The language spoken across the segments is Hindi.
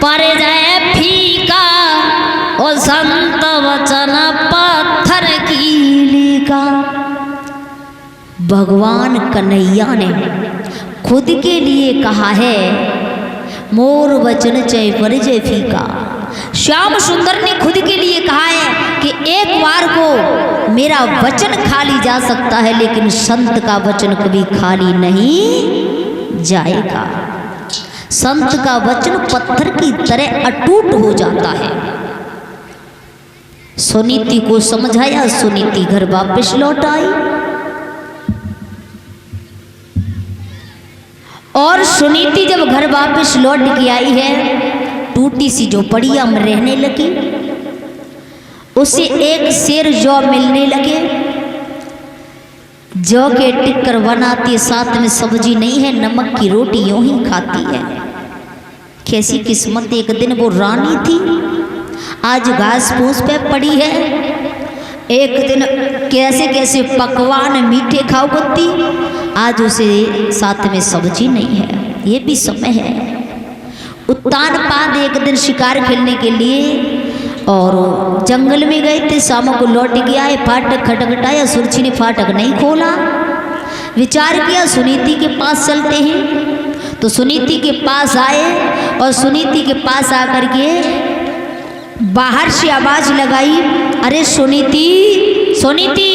पर जाए फीका और संत वचन पत्थर कीली का। भगवान कन्हैया ने खुद के लिए कहा है, मोर वचन चय पर जय फीका। श्याम सुंदर ने खुद के लिए कहा है कि एक बार को मेरा वचन खाली जा सकता है, लेकिन संत का वचन कभी खाली नहीं जाएगा। संत का वचन पत्थर की तरह अटूट हो जाता है। सुनीति को समझाया, सुनीति घर वापस लौट आई और सुनीति जब घर वापस लौट के आई है, टूटी सी झोपड़िया में रहने लगी। उसे एक शेर जौ मिलने लगे, जौ के टिक्कर बनाती, साथ में सब्जी नहीं है, नमक की रोटी यूं ही खाती है। कैसी किस्मत, एक दिन वो रानी थी, आज घास फूस पे पड़ी है। एक दिन कैसे कैसे पकवान मीठे खाओ करती, आज उसे साथ में सब्जी नहीं है। ये भी समय है। उत्तान पाद एक दिन शिकार खेलने के लिए और जंगल में गए थे, शाम को लौट के आए, फाटक खटखटाया, सुरछी ने फाटक नहीं खोला। विचार किया सुनीति के पास चलते हैं, तो सुनीति के पास आए और सुनीति के पास आकर के बाहर से आवाज लगाई, अरे सुनीति सुनीति।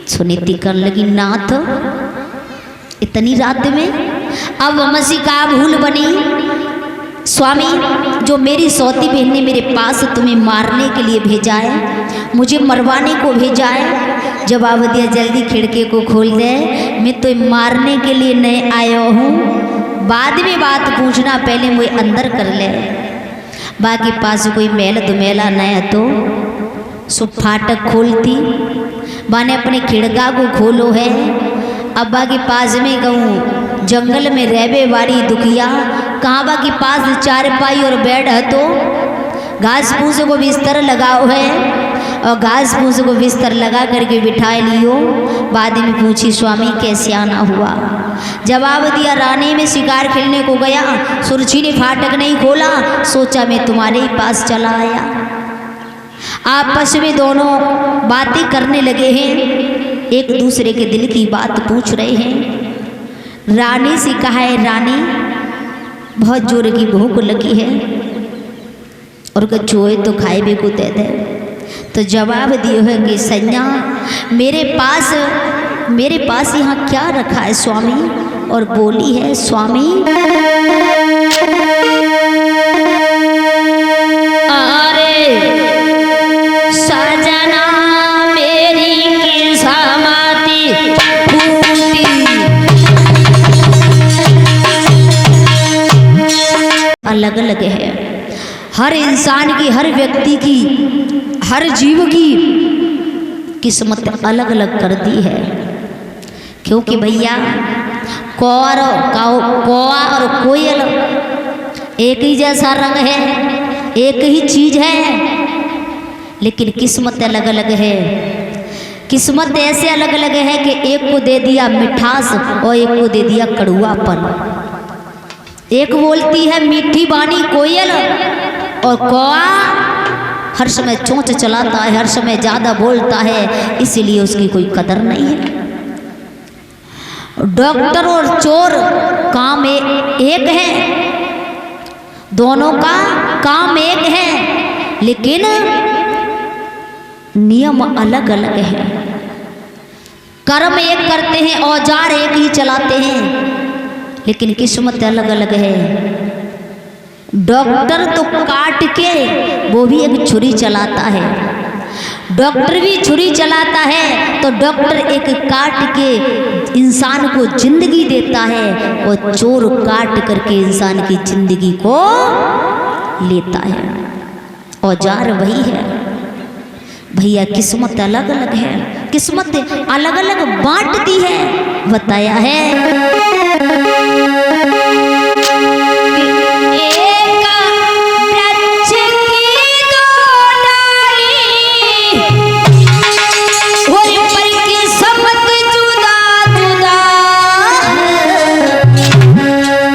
सुनीति कर लगी, नाथ इतनी रात में। अब मसी का भूल बनी, स्वामी जो मेरी सौती बहन ने मेरे पास तुम्हें मारने के लिए भेजा है, मुझे मरवाने को भेजा है, जवाब दिया जल्दी खिड़की को खोल दे, मैं तो मारने के लिए नहीं आया हूँ, बाद में बात पूछना, पहले मुझे अंदर कर ले। बाकी पास कोई मेल दुमेला नहीं है तो सो फाटक खोलती, माने अपने खिड़का को खोलो है। अब्बा के पास में कहूँ जंगल में रहबे वाली दुखिया, कहाँ के पास चारपाई और बेड है, तो घास फूस को बिस्तर लगाओ है और घास फूस को बिस्तर लगा करके बिठा लियो। बाद में पूछी स्वामी कैसे आना हुआ, जवाब दिया रानी में शिकार खेलने को गया, सुरछी ने फाटक नहीं खोला, सोचा मैं तुम्हारे ही पास चला आया। आपस में दोनों बातें करने लगे हैं, एक दूसरे के दिल की बात पूछ रहे हैं। रानी से कहा है, रानी बहुत जोर की भूख लगी है और कचोए तो खाए भी को दे दे। तो जवाब दिए है कि सैया मेरे पास यहाँ क्या रखा है स्वामी, और बोली है स्वामी अरे सजना मेरी किस्मती फूटी। अलग अलग है हर इंसान की, हर व्यक्ति की, हर जीव की किस्मत अलग अलग कर दी है। क्योंकि भैया कौआ और कोयल एक ही जैसा रंग है, एक ही चीज है, लेकिन किस्मत अलग अलग है। किस्मत ऐसे अलग अलग है कि एक को दे दिया मिठास और एक को दे दिया कड़ुआपन। एक बोलती है मीठी बानी कोयल और कौआ हर समय चोंच चलाता है, हर समय ज़्यादा बोलता है, इसीलिए उसकी कोई कदर नहीं है। डॉक्टर और चोर काम एक है, दोनों का काम एक है, लेकिन नियम अलग अलग है। कर्म एक करते हैं, औजार एक ही चलाते हैं, लेकिन किस्मत अलग अलग है। डॉक्टर तो काट के वो भी एक छुरी चलाता है, डॉक्टर भी छुरी चलाता है, तो डॉक्टर एक काट के इंसान को जिंदगी देता है और चोर काट करके इंसान की जिंदगी को लेता है। औजार वही है भैया, किस्मत अलग अलग है, किस्मत अलग अलग बांट दी है। बताया है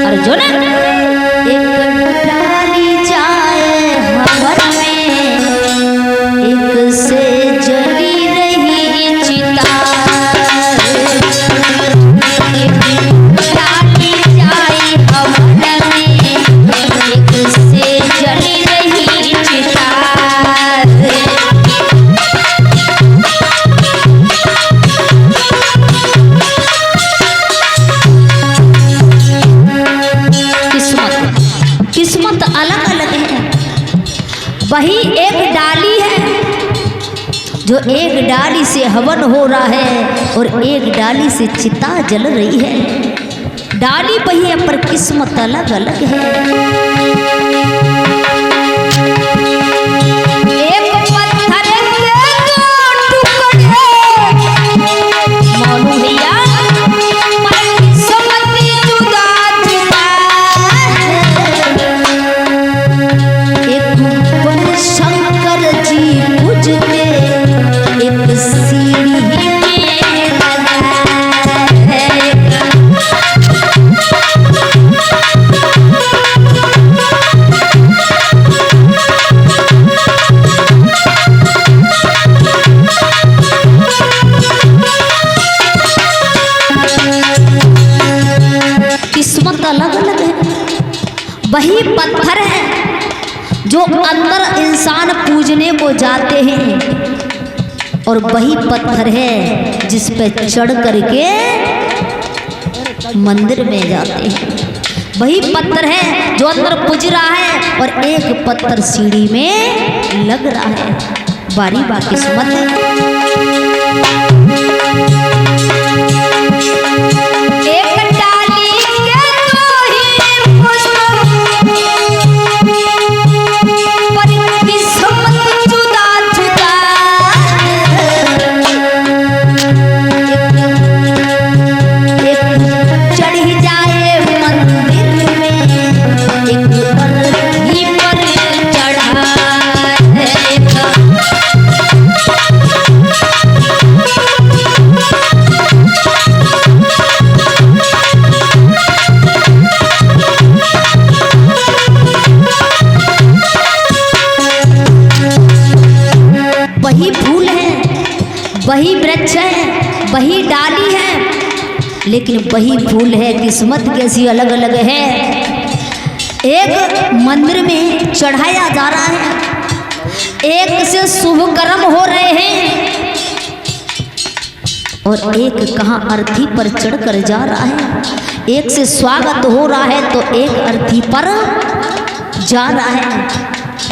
अर्जुन एक किस्मत अलग अलग है। वही एक डाली है जो एक डाली से हवन हो रहा है और एक डाली से चिता जल रही है। डाली वही है पर किस्मत अलग अलग है। वही पत्थर है जो अंदर इंसान पूजने को जाते हैं और वही पत्थर है जिस पे चढ़ करके मंदिर में जाते हैं। वही पत्थर है जो अंदर पूज रहा है और एक पत्थर सीढ़ी में लग रहा है। बारी बा किस्मत है। वही वृक्ष है, वही डाली है, लेकिन वही फूल है। किस्मत कैसी अलग अलग है। एक मंदिर में चढ़ाया जा रहा है, एक से शुभ कर्म हो रहे हैं और एक कहाँ अर्थी पर चढ़कर जा रहा है। एक से स्वागत हो रहा है तो एक अर्थी पर जा रहा है।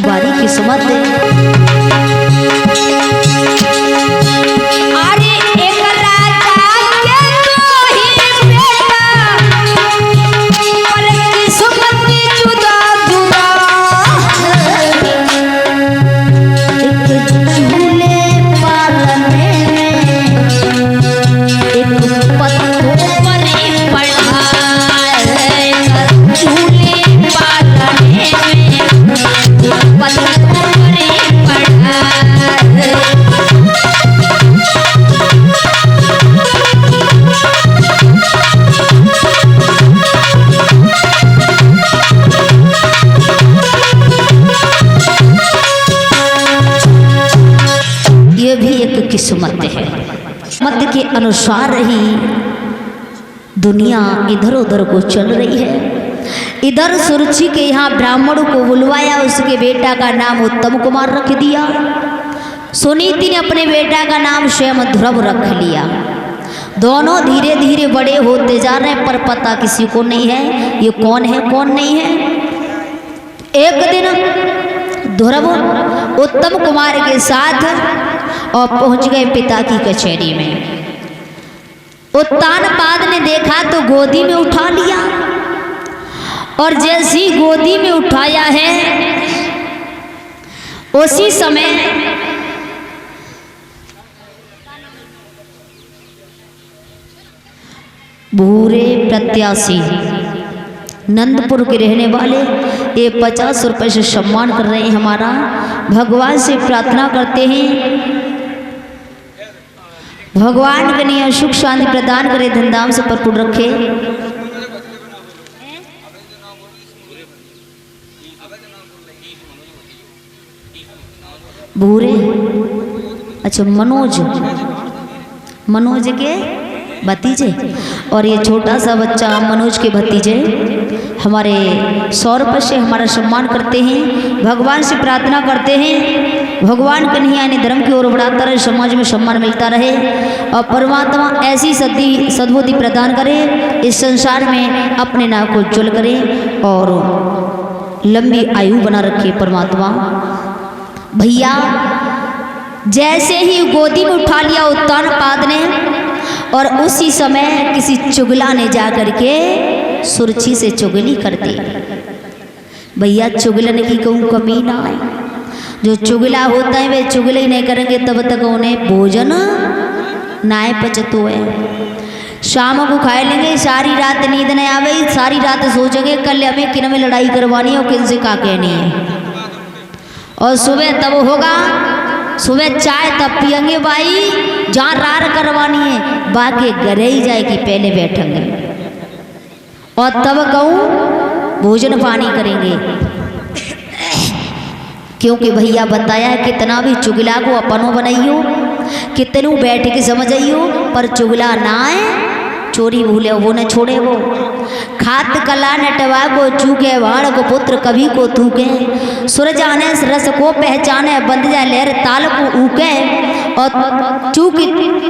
बारी किस्मत है। किस्मत है। किस्मत के अनुसार ही दुनिया इधर उधर को चल रही है। इधर सुरुचि के यहाँ ब्राह्मण को बुलवाया, उसके बेटा का नाम उत्तम कुमार रख दिया। सुनीति ने अपने बेटा का नाम स्वयं ध्रुव रख लिया। दोनों धीरे धीरे बड़े होते जा रहे हैं पर पता किसी को नहीं है ये कौन है कौन नहीं है। एक दिन ध्रुव उत्तम कुमार के साथ और पहुंच गए पिता की कचहरी में। उत्तानपाद ने देखा तो गोदी में उठा लिया और जैसी गोदी में उठाया है उसी समय भूरे प्रत्याशी नंदपुर के रहने वाले ये 50 रुपए से सम्मान कर रहे हैं हमारा। भगवान से प्रार्थना करते हैं भगवान के लिए सुख शांति प्रदान करे, धनधाम से भरपूर रखे। भूरे अच्छा मनोज के भतीजे और ये छोटा सा बच्चा मनोज के भतीजे हमारे 100 रुपये से हमारा सम्मान करते हैं। भगवान से प्रार्थना करते हैं भगवान कन्हैया यानी धर्म की ओर बढ़ाता रहे, समाज में सम्मान मिलता रहे और परमात्मा ऐसी सद्बुद्धि प्रदान करे, इस संसार में अपने नाम को उज्ज्वल करे और लंबी आयु बना रखे परमात्मा। भैया जैसे ही गोदी में उठा लिया उत्तानपाद ने, और उसी समय किसी चुगला ने जाकर के सुरछी से चुगली कर दी। भैया चुगलन की कहूँ कमी ना है। जो चुगला होता है वे चुगले नहीं करेंगे तब तक उन्हें भोजन नाय पचतो है। शाम को खा लेंगे, सारी रात नींद नहीं आवे, सारी रात सोचेंगे कल हमें किन में लड़ाई करवानी है और किन से का कहनी है। और सुबह तब होगा, सुबह चाय तब पियेंगे भाई जहाँ रार करवानी है, बाकी घरे ही जाएगी पहले बैठेंगे और तब कहूँ भोजन पानी करेंगे। क्योंकि भैया बताया है कितना भी चुगला को अपनों बनाइयो, कितनू बैठ के समझियो, पर चुगला ना है चोरी भूले वो न छोड़े वो। खात कला नटवा को चूके, वाण को पुत्र कभी को थूके, सुर जाने रस को पहचाने, बंद जाए लहर ताल को ऊके, और चूकी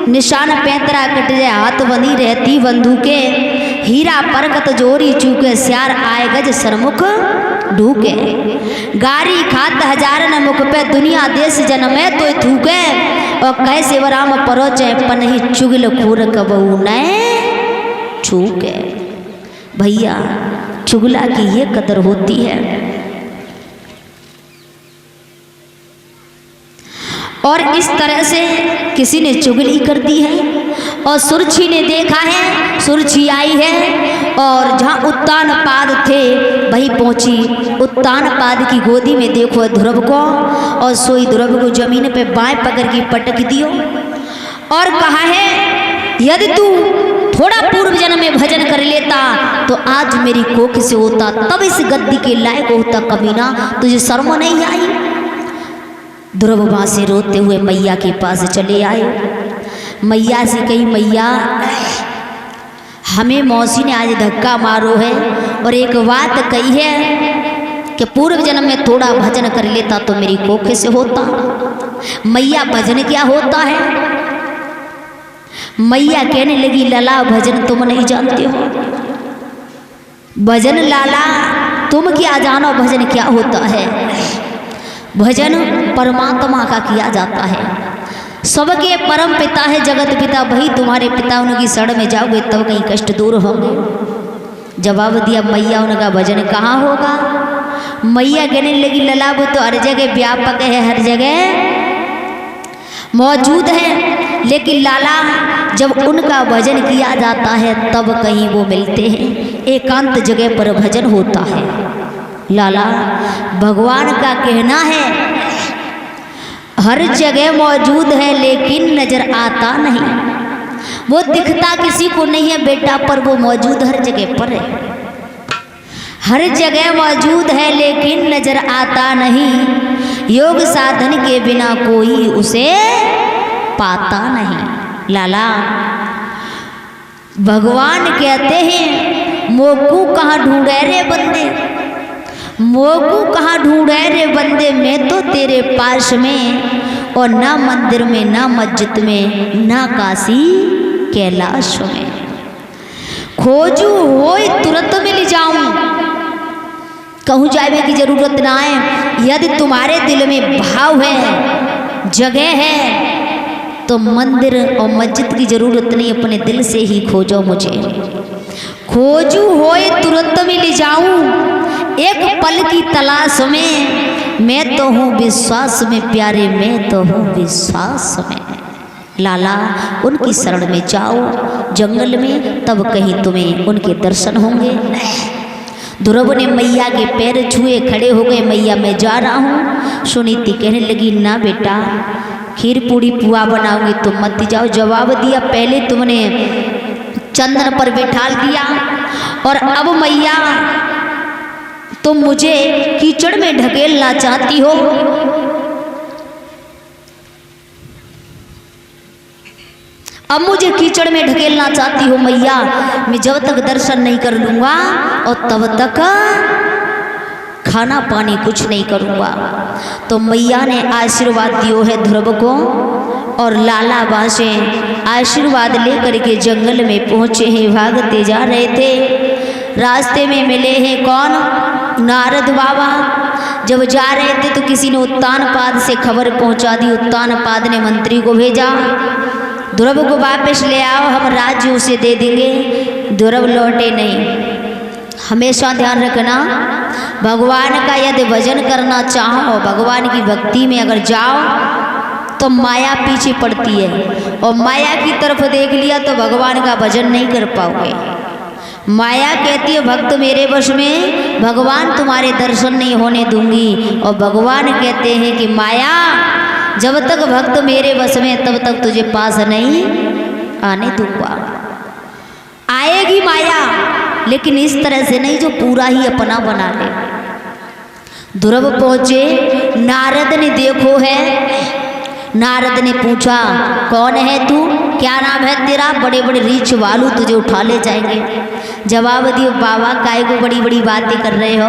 निशान पैंतरा कट जाए हाथ बंधी रहती बंदूके, हीरा परगत जोरी चूके, स्यार आए गज सरमुख ढूके, गारी खात हजार न मुख पे, दुनिया देश जन्मे तो थूके, और कैसे वराम परोचे पनही चुगल खूर कबू न छूके। भैया चुगला की ये कदर होती है। और इस तरह से किसी ने चुगली कर दी है, और सुरछी ने देखा है, सुरछी आई है और जहाँ उत्तानपाद थे वहीं पहुँची। उत्तानपाद की गोदी में देखो ध्रुव को, और सोई ध्रुव को जमीन पे बाएं पकड़ के पटक दियो और कहा है यदि तू थोड़ा पूर्व जन्म में भजन कर लेता तो आज मेरी कोख से होता, तब इस गद्दी के लायक होता। कमीना तुझे शर्म नहीं आई। ध्रुव वहाँ से रोते हुए मैया के पास चले आए। मैया से कही मैया हमें मौसी ने आज धक्का मारो है और एक बात कही है कि पूर्व जन्म में थोड़ा भजन कर लेता तो मेरी कोख से होता। मैया भजन क्या होता है? मैया कहने लगी लाला भजन तुम नहीं जानते हो। भजन लाला तुम क्या जानो भजन क्या होता है? भजन परमात्मा का किया जाता है। सबके परम पिता है जगत पिता, वही तुम्हारे पिता, उनकी शरण में जाओगे तब कहीं कष्ट दूर होंगे। जवाब दिया मैया उनका भजन कहाँ होगा? मैया कहने लगी लला वो तो हर जगह व्यापक है, हर जगह मौजूद है, लेकिन लाला जब उनका भजन किया जाता है तब कहीं वो मिलते हैं, एकांत जगह पर भजन होता है। लाला भगवान का कहना है हर जगह मौजूद है लेकिन नजर आता नहीं। वो दिखता किसी को नहीं है बेटा, पर वो मौजूद हर जगह पर है। हर जगह मौजूद है लेकिन नजर आता नहीं, योग साधन के बिना कोई उसे पाता नहीं। लाला भगवान कहते हैं मोकू कहाँ ढूंढे रे बंदे, मोकू कहाँ ढूंढे रे बंदे, मैं तो तेरे पास में, और ना मंदिर में, ना मस्जिद में, ना काशी कैलाश में। खोजू होय तुरंत मिल जाऊं, कहूँ जाने की जरूरत ना है। यदि तुम्हारे दिल में भाव है, जगह है, तो मंदिर और मस्जिद की जरूरत नहीं, अपने दिल से ही खोजो मुझे। खोजू होए तुरंत मिल जाऊं, एक पल की तलाश में, मैं तो हूँ विश्वास में प्यारे, मैं तो हूँ विश्वास में। लाला उनकी शरण में जाओ जंगल में, तब कहीं तुम्हें उनके दर्शन होंगे। ध्रुव ने मैया के पैर छुए, खड़े हो गए, मैया मैं जा रहा हूँ। सुनीति कहने लगी ना बेटा, खीर पूड़ी पुआ बनाओगे तुम मत जाओ। जवाब दिया पहले तुमने चंदन पर बिठाल दिया और अब मैया तुम मुझे कीचड़ में ढकेलना चाहती हो। अब मुझे कीचड़ में ढकेलना चाहती हो मैया, मैं जब तक दर्शन नहीं कर लूँगा और तब तक खाना पानी कुछ नहीं करूँगा। तो मैया ने आशीर्वाद दियो है ध्रुव को, और लाला वहाँ से आशीर्वाद लेकर के जंगल में पहुँचे हैं। भागते जा रहे थे, रास्ते में मिले हैं कौन? नारद बाबा जब जा रहे थे तो किसी ने उत्तानपाद से खबर पहुंचा दी। उत्तानपाद ने मंत्री को भेजा, ध्रुव को वापस ले आओ, हम राज्य उसे दे देंगे। ध्रुव लौटे नहीं। हमेशा ध्यान रखना, भगवान का यदि भजन करना चाहो, भगवान की भक्ति में अगर जाओ तो माया पीछे पड़ती है, और माया की तरफ देख लिया तो भगवान का भजन नहीं कर पाओगे। माया कहती है भक्त मेरे वश में, भगवान तुम्हारे दर्शन नहीं होने दूंगी। और भगवान कहते हैं कि माया जब तक भक्त मेरे वश में तब तक तुझे पास नहीं आने दूंगा। आएगी माया, लेकिन इस तरह से नहीं जो पूरा ही अपना बना ले। ध्रुव पहुंचे, नारद ने देखो है, नारद ने पूछा कौन है तू, क्या नाम है तेरा, बड़े बड़े रीछ वालू तुझे उठा ले जाएंगे। जवाब दियो बाबा काय को बड़ी बड़ी बातें कर रहे हो,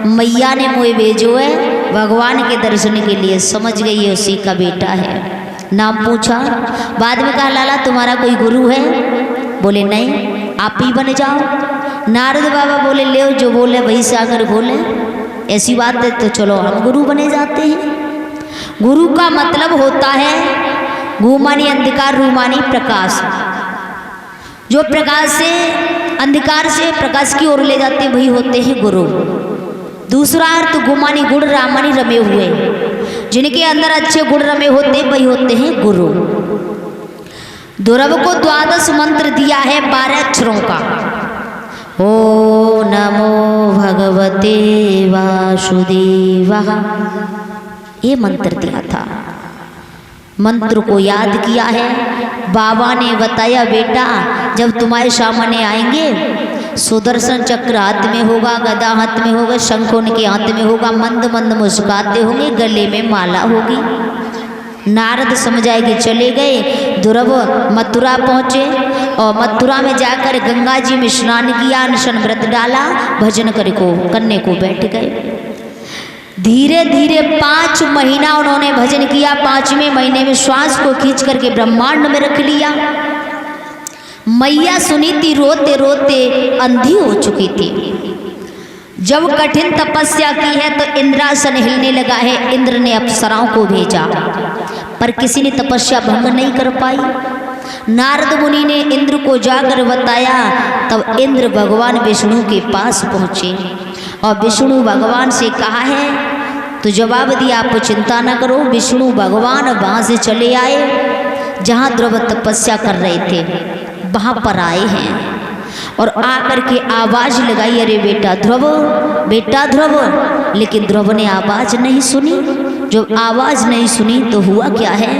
मैया ने मुझे भेजो है भगवान के दर्शन के लिए, समझ गई है उसी का बेटा है। नाम पूछा, बाद में कहा लाला तुम्हारा कोई गुरु है, बोले नहीं आप ही बन जाओ। नारद बाबा बोले ले जो बोले वही से आकर बोले, ऐसी बात है तो चलो हम गुरु बने जाते हैं। गुरु का मतलब होता है घू मानी अंधकार, रू मानी प्रकाश, जो प्रकाश से अंधकार से प्रकाश की ओर ले जाते वही होते हैं गुरु। दूसरा अर्थ गु मानी गुण, रा मानी रमे हुए, जिनके अंदर अच्छे गुण रमे होते वही होते हैं गुरु। ध्रुव को 12 मंत्र दिया है 12 अक्षरों का। ओ नमो भगवते वासुदेवाय, ये मंत्र दिया था। मंत्र को याद किया है। बाबा ने बताया बेटा जब तुम्हारे सामने आएंगे सुदर्शन चक्र हाथ में होगा, गदा हाथ में होगा, शंख उनके हाथ में होगा, मंद मंद मुस्कुराते होंगे, गले में माला होगी। नारद समझाए कि चले गए। ध्रुव मथुरा पहुँचे और मथुरा में जाकर गंगा जी में स्नान किया, अनशन व्रत डाला, भजन करने को बैठ गए। धीरे धीरे 5 महीना उन्होंने भजन किया। 5वें महीने में श्वास को खींच करके ब्रह्मांड में रख लिया। मैया सुनीति रोते रोते अंधी हो चुकी थी। जब कठिन तपस्या की है तो इंद्रासन हिलने लगा है। इंद्र ने अप्सराओं को भेजा पर किसी ने तपस्या भंग नहीं कर पाई। नारद मुनि ने इंद्र को जाकर बताया, तब इंद्र भगवान विष्णु के पास पहुँचे और विष्णु भगवान से कहा है तो जवाब दिया आप चिंता न करो। विष्णु भगवान वहाँ से चले आए जहाँ ध्रुव तपस्या कर रहे थे, वहाँ पर आए हैं और आकर के आवाज़ लगाई, अरे बेटा ध्रुव, बेटा ध्रुव। लेकिन ध्रुव ने आवाज़ नहीं सुनी। जब आवाज़ नहीं सुनी तो हुआ क्या है,